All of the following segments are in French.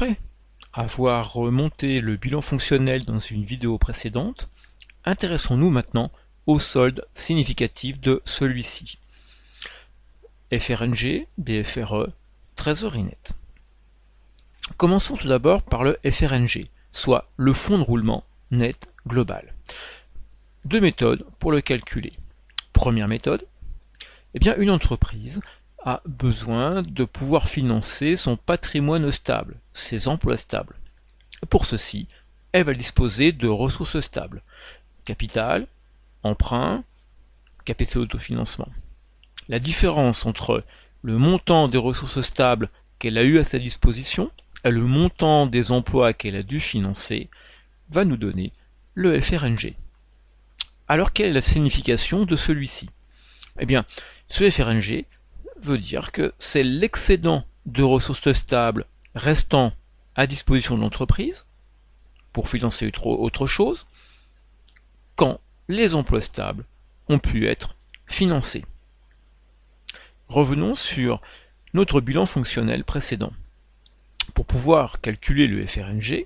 Après avoir remonté le bilan fonctionnel dans une vidéo précédente, intéressons-nous maintenant au solde significatif de celui-ci. FRNG, BFRE, trésorerie nette. Commençons tout d'abord par le FRNG, soit le fonds de roulement net global. Deux méthodes pour le calculer. Première méthode, une entreprise a besoin de pouvoir financer son patrimoine stable, ses emplois stables. Pour ceci, elle va disposer de ressources stables, capital, emprunt, capital d'autofinancement. La différence entre le montant des ressources stables qu'elle a eu à sa disposition et le montant des emplois qu'elle a dû financer va nous donner le FRNG. Alors quelle est la signification de celui-ci? Ce FRNG veut dire que c'est l'excédent de ressources stables restant à disposition de l'entreprise pour financer autre chose quand les emplois stables ont pu être financés. Revenons sur notre bilan fonctionnel précédent. Pour pouvoir calculer le FRNG,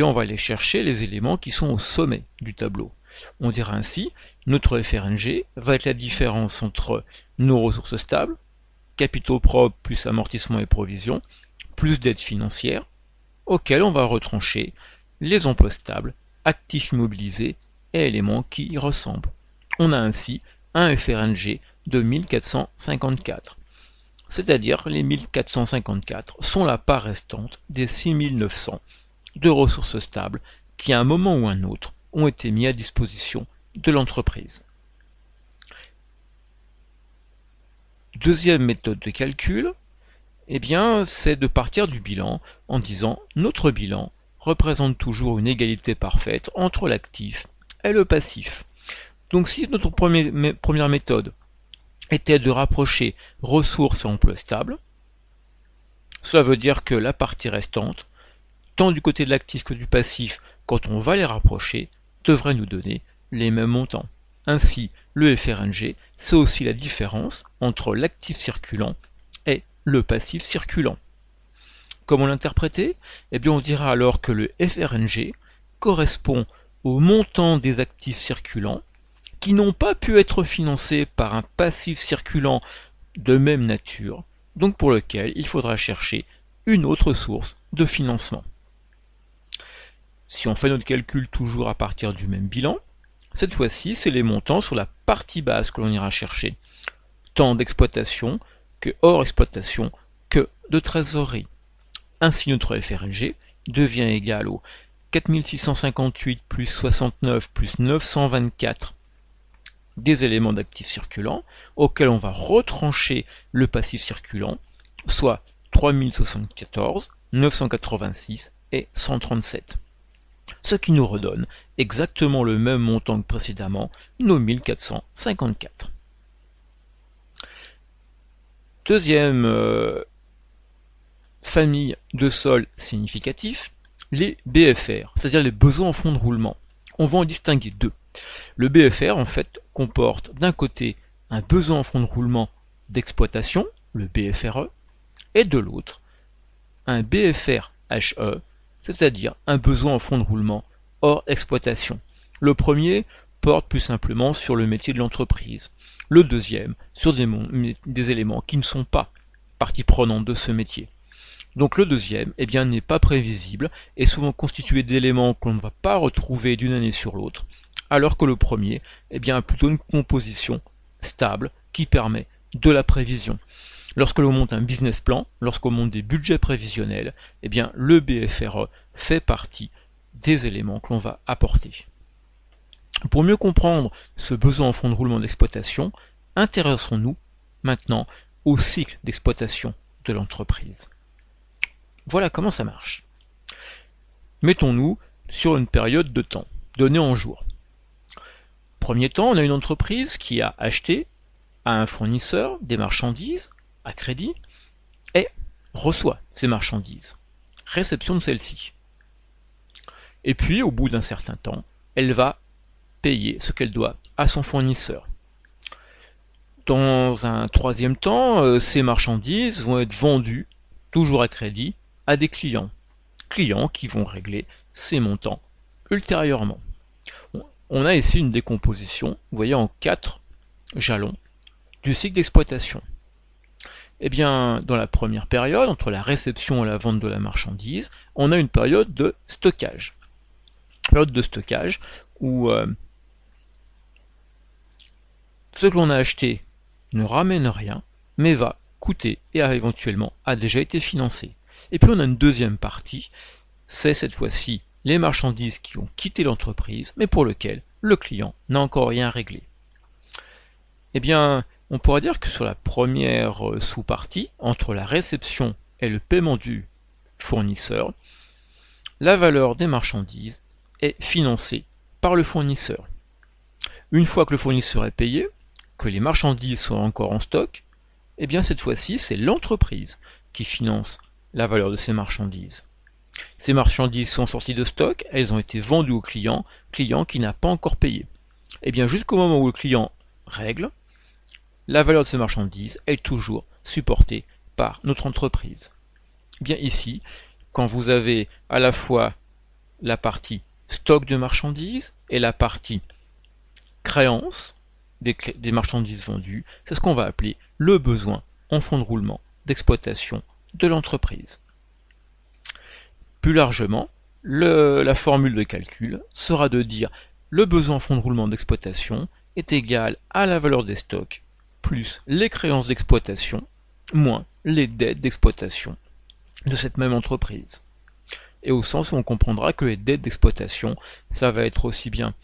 on va aller chercher les éléments qui sont au sommet du tableau. On dira ainsi, notre FRNG va être la différence entre nos ressources stables, capitaux propres plus amortissement et provisions, plus dettes financières, auxquelles on va retrancher les emplois stables, actifs immobilisés et éléments qui y ressemblent. On a ainsi un FRNG de 1454. C'est-à-dire les 1454 sont la part restante des 6900 de ressources stables qui à un moment ou un autre ont été mis à disposition de l'entreprise. Deuxième méthode de calcul, c'est de partir du bilan en disant notre bilan représente toujours une égalité parfaite entre l'actif et le passif. Donc si notre première méthode était de rapprocher ressources et emplois stables, cela veut dire que la partie restante, tant du côté de l'actif que du passif, quand on va les rapprocher, devrait nous donner les mêmes montants. Ainsi, le FRNG, c'est aussi la différence entre l'actif circulant et le passif circulant. Comment l'interpréter? On dira alors que le FRNG correspond au montant des actifs circulants qui n'ont pas pu être financés par un passif circulant de même nature, donc pour lequel il faudra chercher une autre source de financement. Si on fait notre calcul toujours à partir du même bilan, cette fois-ci, c'est les montants sur la partie basse que l'on ira chercher, tant d'exploitation que hors exploitation que de trésorerie. Ainsi, notre FRNG devient égal au 4658 plus 69 plus 924 des éléments d'actifs circulants, auxquels on va retrancher le passif circulant, soit 3074, 986 et 137. Ce qui nous redonne exactement le même montant que précédemment, nos 1454. Deuxième famille de sols significatifs, les BFR, c'est-à-dire les besoins en fonds de roulement. On va en distinguer deux. Le BFR, en fait, comporte d'un côté un besoin en fonds de roulement d'exploitation, le BFRE, et de l'autre, un BFR-HE, c'est-à-dire un besoin en fonds de roulement hors exploitation. Le premier porte plus simplement sur le métier de l'entreprise. Le deuxième, sur des éléments qui ne sont pas partie prenante de ce métier. Donc le deuxième, n'est pas prévisible, est souvent constitué d'éléments qu'on ne va pas retrouver d'une année sur l'autre, alors que le premier, a plutôt une composition stable qui permet de la prévision. Lorsque l'on monte un business plan, lorsqu'on monte des budgets prévisionnels, le BFRE fait partie des éléments que l'on va apporter. Pour mieux comprendre ce besoin en fonds de roulement d'exploitation, intéressons-nous maintenant au cycle d'exploitation de l'entreprise. Voilà comment ça marche. Mettons-nous sur une période de temps, donnée en jours. Premier temps, on a une entreprise qui a acheté à un fournisseur des marchandises à crédit et reçoit ces marchandises. Réception de celles-ci. Et puis, au bout d'un certain temps, elle va payer ce qu'elle doit à son fournisseur. Dans un troisième temps, ces marchandises vont être vendues, toujours à crédit, à des clients. clients qui vont régler ces montants ultérieurement. On a ici une décomposition, vous voyez, en 4 jalons du cycle d'exploitation. Eh bien, dans la première période, entre la réception et la vente de la marchandise, on a une période de stockage. Période de stockage où ce que l'on a acheté ne ramène rien, mais va coûter et éventuellement a déjà été financé. Et puis on a une deuxième partie, c'est cette fois-ci les marchandises qui ont quitté l'entreprise, mais pour lesquelles le client n'a encore rien réglé. Eh bien, on pourrait dire que sur la première sous-partie, entre la réception et le paiement du fournisseur, la valeur des marchandises est financée par le fournisseur. Une fois que le fournisseur est payé, que les marchandises sont encore en stock, eh bien cette fois-ci c'est l'entreprise qui finance la valeur de ces marchandises. Ces marchandises sont sorties de stock, elles ont été vendues au client qui n'a pas encore payé. Et bien jusqu'au moment où le client règle, la valeur de ces marchandises est toujours supportée par notre entreprise. Eh bien ici, quand vous avez à la fois la partie stock de marchandises et la partie créance des marchandises vendues, c'est ce qu'on va appeler le besoin en fonds de roulement d'exploitation de l'entreprise. Plus largement, la formule de calcul sera de dire le besoin en fonds de roulement d'exploitation est égal à la valeur des stocks plus les créances d'exploitation moins les dettes d'exploitation de cette même entreprise. Et au sens où on comprendra que les dettes d'exploitation, ça va être aussi bien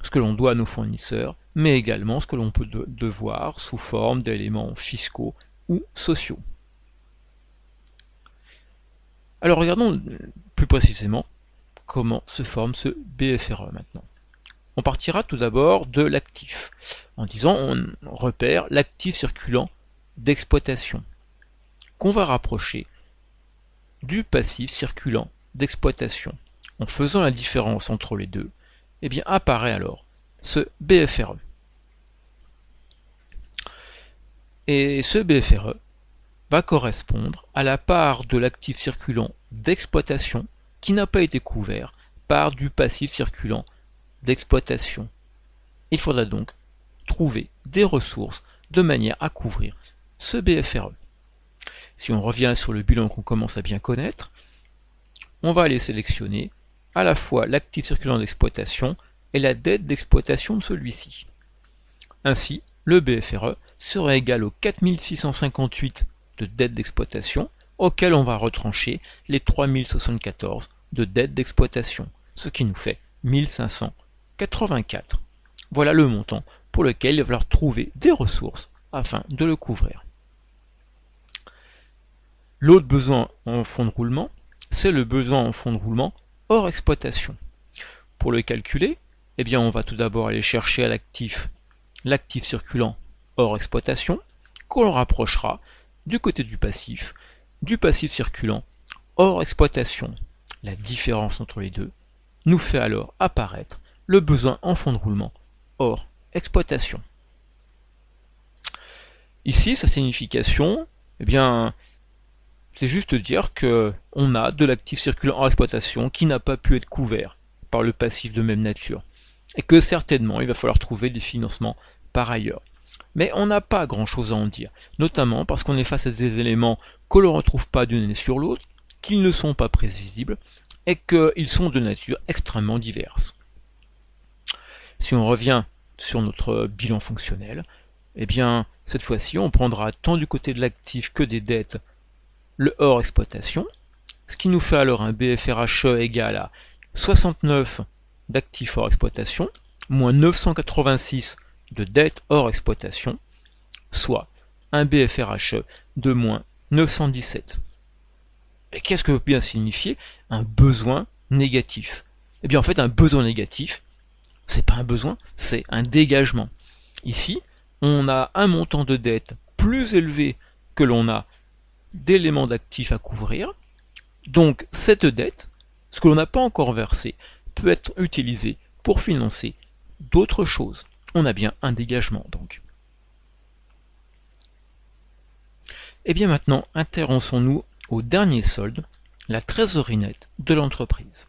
ce que l'on doit à nos fournisseurs, mais également ce que l'on peut devoir sous forme d'éléments fiscaux ou sociaux. Alors regardons plus précisément comment se forme ce BFRE maintenant. On partira tout d'abord de l'actif, en disant on repère l'actif circulant d'exploitation, qu'on va rapprocher du passif circulant d'exploitation. En faisant la différence entre les deux, eh bien apparaît alors ce BFRE. Et ce BFRE va correspondre à la part de l'actif circulant d'exploitation qui n'a pas été couvert par du passif circulant d'exploitation. Il faudra donc trouver des ressources de manière à couvrir ce BFRE. Si on revient sur le bilan qu'on commence à bien connaître, on va aller sélectionner à la fois l'actif circulant d'exploitation et la dette d'exploitation de celui-ci. Ainsi, le BFRE serait égal aux 4658 de dette d'exploitation, auquel on va retrancher les 3074 de dette d'exploitation, ce qui nous fait 1584. Voilà le montant pour lequel il va falloir trouver des ressources afin de le couvrir. L'autre besoin en fonds de roulement, c'est le besoin en fonds de roulement hors exploitation. Pour le calculer, eh bien on va tout d'abord aller chercher à l'actif circulant hors exploitation, qu'on rapprochera du côté du passif circulant hors exploitation. La différence entre les deux nous fait alors apparaître le besoin en fonds de roulement hors exploitation. Ici, sa signification, eh bien, c'est juste dire qu'on a de l'actif circulant hors exploitation qui n'a pas pu être couvert par le passif de même nature, et que certainement il va falloir trouver des financements par ailleurs. Mais on n'a pas grand chose à en dire, notamment parce qu'on est face à des éléments que l'on ne retrouve pas d'une année sur l'autre, qu'ils ne sont pas prévisibles, et qu'ils sont de nature extrêmement diverse. Si on revient sur notre bilan fonctionnel, eh bien, cette fois-ci, on prendra tant du côté de l'actif que des dettes le hors exploitation, ce qui nous fait alors un BFRHE égal à 69 d'actifs hors exploitation, moins 986 de dettes hors exploitation, soit un BFRHE de moins 917. Et qu'est-ce que peut bien signifier un besoin négatif? Eh bien en fait un besoin négatif, c'est pas un besoin, c'est un dégagement. Ici, on a un montant de dette plus élevé que l'on a d'éléments d'actifs à couvrir, donc cette dette, ce que l'on n'a pas encore versé, peut être utilisé pour financer d'autres choses. On a bien un dégagement donc. Et bien maintenant, intéressons-nous au dernier solde la trésorerie nette de l'entreprise.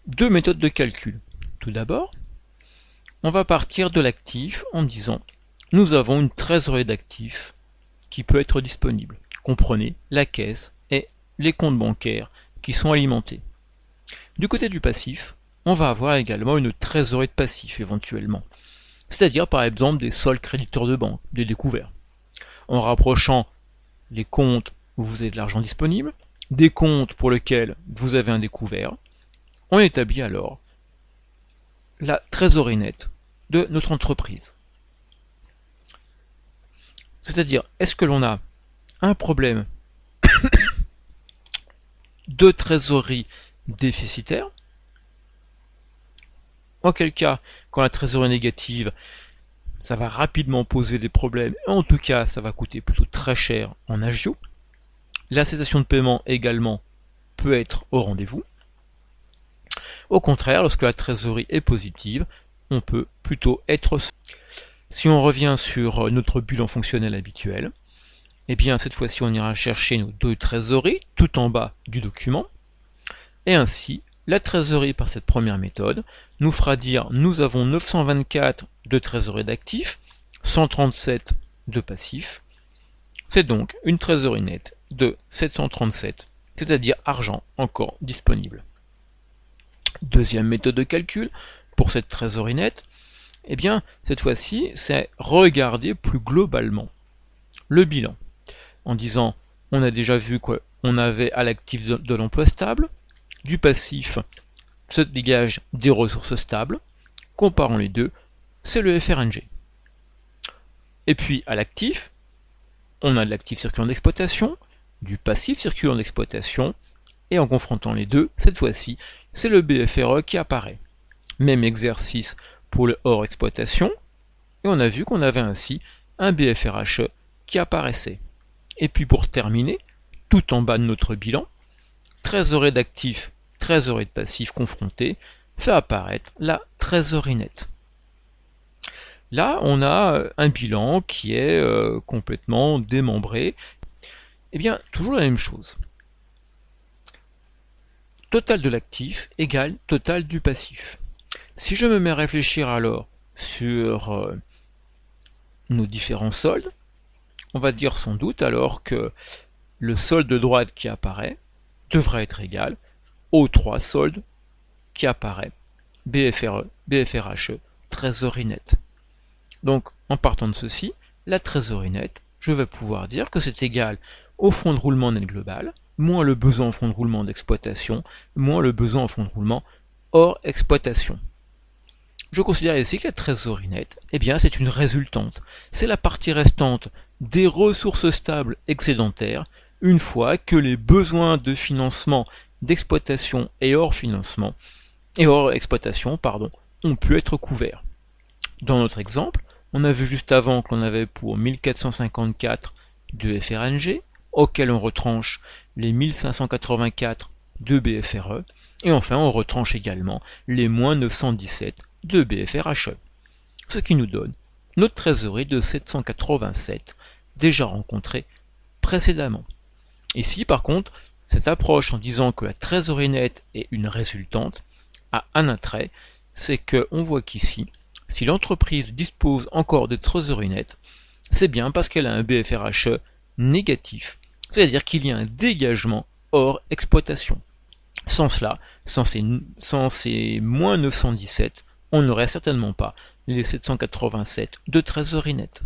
Deux méthodes de calcul. Tout d'abord, on va partir de l'actif en disant nous avons une trésorerie d'actifs qui peut être disponible. Comprenez la caisse et les comptes bancaires qui sont alimentés. Du côté du passif, on va avoir également une trésorerie de passifs éventuellement, c'est-à-dire par exemple des soldes créditeurs de banque, des découverts. En rapprochant les comptes où vous avez de l'argent disponible, des comptes pour lesquels vous avez un découvert, on établit alors la trésorerie nette de notre entreprise. C'est-à-dire, est-ce que l'on a un problème de trésorerie déficitaire? Auquel cas, quand la trésorerie est négative, ça va rapidement poser des problèmes, et en tout cas, ça va coûter plutôt très cher en agio. La cessation de paiement également peut être au rendez-vous. Au contraire, lorsque la trésorerie est positive, on peut plutôt être... Si on revient sur notre bilan fonctionnel habituel, eh bien cette fois-ci on ira chercher nos deux trésoreries tout en bas du document, et ainsi la trésorerie par cette première méthode nous fera dire nous avons 924 de trésorerie d'actifs, 137 de passifs, c'est donc une trésorerie nette de 737, c'est-à-dire argent encore disponible. Deuxième méthode de calcul pour cette trésorerie nette, eh bien cette fois-ci c'est regarder plus globalement le bilan en disant on a déjà vu qu'on avait à l'actif de l'emploi stable, du passif se dégage des ressources stables, comparons les deux, c'est le FRNG. Et puis à l'actif, on a de l'actif circulant d'exploitation, du passif circulant d'exploitation, et en confrontant les deux, cette fois-ci, c'est le BFRE qui apparaît. Même exercice pour le hors exploitation, et on a vu qu'on avait ainsi un BFRHE qui apparaissait. Et puis pour terminer, tout en bas de notre bilan, trésorerie d'actifs, trésorerie de passifs confrontés, fait apparaître la trésorerie nette. Là, on a un bilan qui est complètement démembré. Eh bien, toujours la même chose. Total de l'actif égale total du passif. Si je me mets à réfléchir alors sur nos différents soldes, on va dire sans doute alors que le solde de droite qui apparaît devrait être égal aux trois soldes qui apparaît BFRE, BFRHE, trésorerie nette. Donc en partant de ceci, la trésorerie nette, je vais pouvoir dire que c'est égal au fonds de roulement net global, moins le besoin en fonds de roulement d'exploitation, moins le besoin en fonds de roulement hors exploitation. Je considère ici que la trésorerie nette, eh bien c'est une résultante. C'est la partie restante des ressources stables excédentaires, une fois que les besoins de financement d'exploitation et hors exploitation, ont pu être couverts. Dans notre exemple, on a vu juste avant que l'on avait pour 1454 de FRNG, auquel on retranche les 1584 de BFRE, et enfin on retranche également les moins 917 de BFRHE, ce qui nous donne notre trésorerie de 787 déjà rencontrée précédemment. Ici par contre, cette approche en disant que la trésorerie nette est une résultante a un attrait, c'est qu'on voit qu'ici, si l'entreprise dispose encore de trésorerie nette, c'est bien parce qu'elle a un BFRHE négatif, c'est-à-dire qu'il y a un dégagement hors exploitation. Sans cela, sans ces moins 917, on n'aurait certainement pas les 787 de trésorerie nette.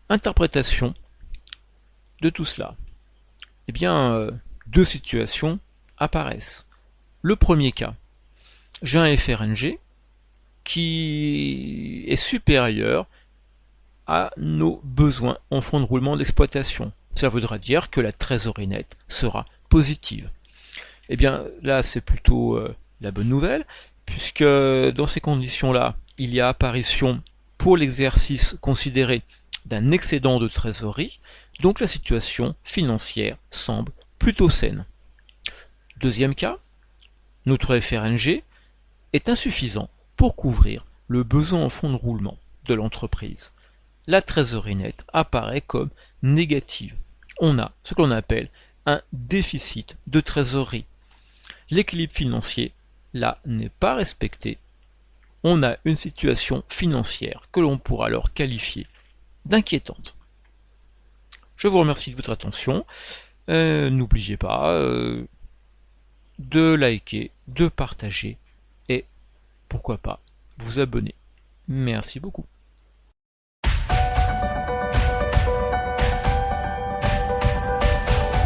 Interprétation de tout cela. Eh bien, deux situations apparaissent. Le premier cas, j'ai un FRNG qui est supérieur à nos besoins en fonds de roulement d'exploitation. Ça voudra dire que la trésorerie nette sera positive. Eh bien là c'est plutôt la bonne nouvelle, puisque dans ces conditions-là, il y a apparition pour l'exercice considéré d'un excédent de trésorerie, donc la situation financière semble plutôt saine. Deuxième cas, notre FRNG est insuffisant pour couvrir le besoin en fonds de roulement de l'entreprise. La trésorerie nette apparaît comme négative. On a ce que l'on appelle un déficit de trésorerie. L'équilibre financier, là, n'est pas respecté. On a une situation financière que l'on pourra alors qualifier d'inquiétante. Je vous remercie de votre attention. N'oubliez pas de liker, de partager et pourquoi pas vous abonner. Merci beaucoup.